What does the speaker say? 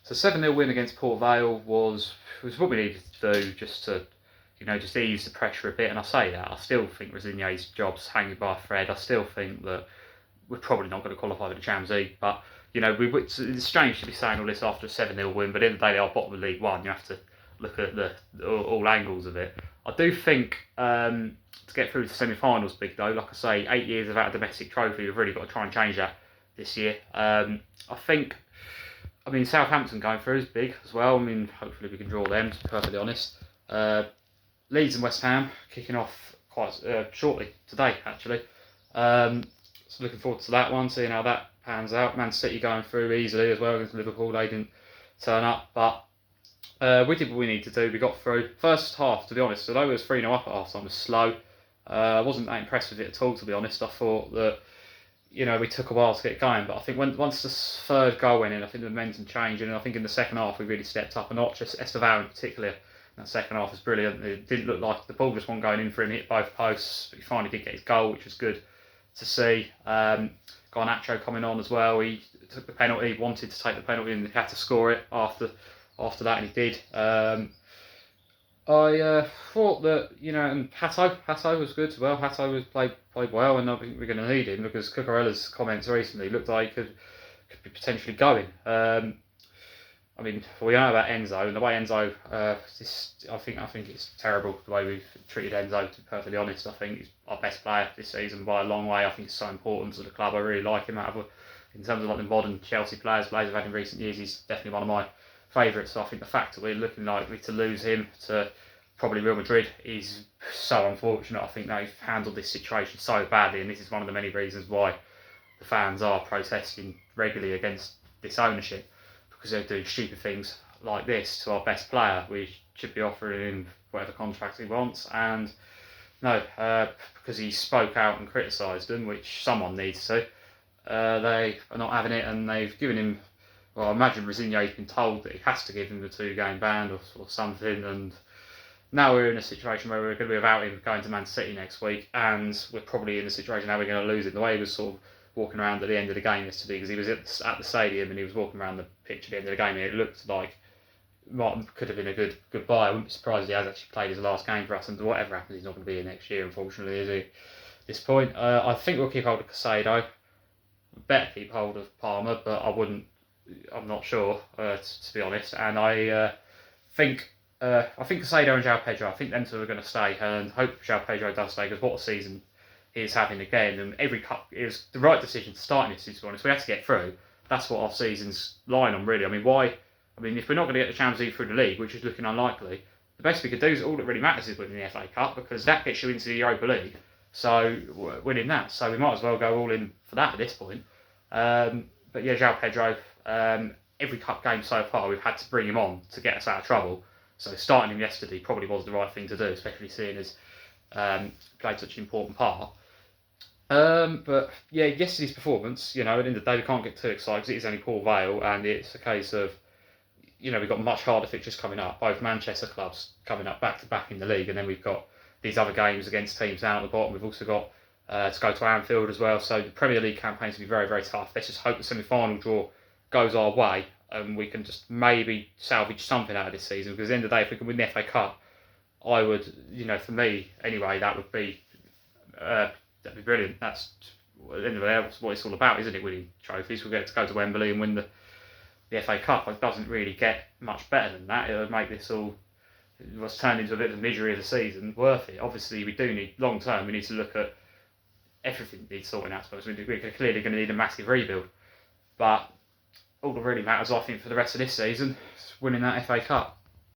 So 7-0 win against Port Vale was what we needed to do just to, just ease the pressure a bit. And I say that, I still think Resigne's job's hanging by a thread. I still think that we're probably not going to qualify for the Champions League. But, it's strange to be saying all this after a 7-0 win, but at the end of the day, they are bottom of League One. You have to look at all angles of it. I do think to get through to semi-finals big though. Like I say, 8 years without a domestic trophy, we've really got to try and change that this year. I think, Southampton going through is big as well. Hopefully we can draw them, to be perfectly honest. Leeds and West Ham kicking off quite shortly today, actually. So looking forward to that one, seeing how that pans out. Man City going through easily as well against Liverpool. They didn't turn up, but we did what we needed to do. We got through. First half, to be honest, although it was 3-0 up at half time, was slow. I wasn't that impressed with it at all, to be honest. I thought that, we took a while to get going, but I think once the third goal went in, I think the momentum changed, and I think in the second half we really stepped up a notch. Estevao in particular, that second half was brilliant. It didn't look like the ball just wasn't going in for him, hit both posts, but he finally did get his goal, which was good to see. Garnacho coming on as well. He took the penalty, wanted to take the penalty, and he had to score it after that, and he did. I thought that, and Hato was good as well. Hato played well, and I think we're going to need him because Cucurella's comments recently looked like he could be potentially going. We know about Enzo, and the way Enzo, I think it's terrible the way we've treated Enzo, to be perfectly honest. I think he's our best player this season by a long way. I think he's so important to the club. I really like him in terms of like the modern Chelsea players we've had in recent years. He's definitely one of my favourites. So I think the fact that we're looking likely to lose him to probably Real Madrid is so unfortunate. I think they've handled this situation so badly, and this is one of the many reasons why the fans are protesting regularly against this ownership, because they're doing stupid things like this to our best player. We should be offering him whatever contract he wants, and no, because he spoke out and criticised them, which someone needs to. They are not having it, and they've given him. Well, I imagine Resigne's been told that he has to give him the 2-game ban or something, and now we're in a situation where we're going to be without him going to Man City next week, and we're probably in a situation now we're going to lose him. The way he was sort of walking around at the end of the game yesterday, because he was at the stadium and he was walking around the pitch at the end of the game, and it looked like could have been a good goodbye. I wouldn't be surprised if he has actually played his last game for us, and whatever happens, he's not going to be here next year, unfortunately, is he? At this point, I think we'll keep hold of Casado. Better keep hold of Palmer, but I'm not sure, to be honest. And I think Casado and João Pedro, I think them two are going to stay, and hope João Pedro does stay, because what a season he is having again. And every cup, it was the right decision to start in this, to be honest. We had to get through. That's what our season's lying on, really. If we're not going to get the Champions League through the league, which is looking unlikely, the best we could do is all that really matters is winning the FA Cup, because that gets you into the Europa League. So winning that, so we might as well go all in for that at this point. But yeah, João Pedro, every cup game so far we've had to bring him on to get us out of trouble. So starting him yesterday probably was the right thing to do, especially seeing as played such an important part. But yeah, yesterday's performance, at the end of the day we can't get too excited because it is only Port Vale, and it's a case of, we've got much harder fixtures coming up. Both Manchester clubs coming up back to back in the league, and then we've got these other games against teams down at the bottom. We've also got to go to Anfield as well. So the Premier League campaign's going to be very, very tough. Let's just hope the semi-final draw goes our way, and we can just maybe salvage something out of this season. Because at the end of the day, if we can win the FA Cup, I would, for me anyway, that'd be brilliant. That's at the end of the day, that's what it's all about, isn't it? Winning trophies. We get to go to Wembley and win the FA Cup. It doesn't really get much better than that. It would make this all, what's turned into a bit of a misery of the season, worth it. Obviously, we do need long term. We need to look at everything needs sorting out. I suppose we're clearly going to need a massive rebuild, but all that really matters, I think, for the rest of this season is winning that FA Cup.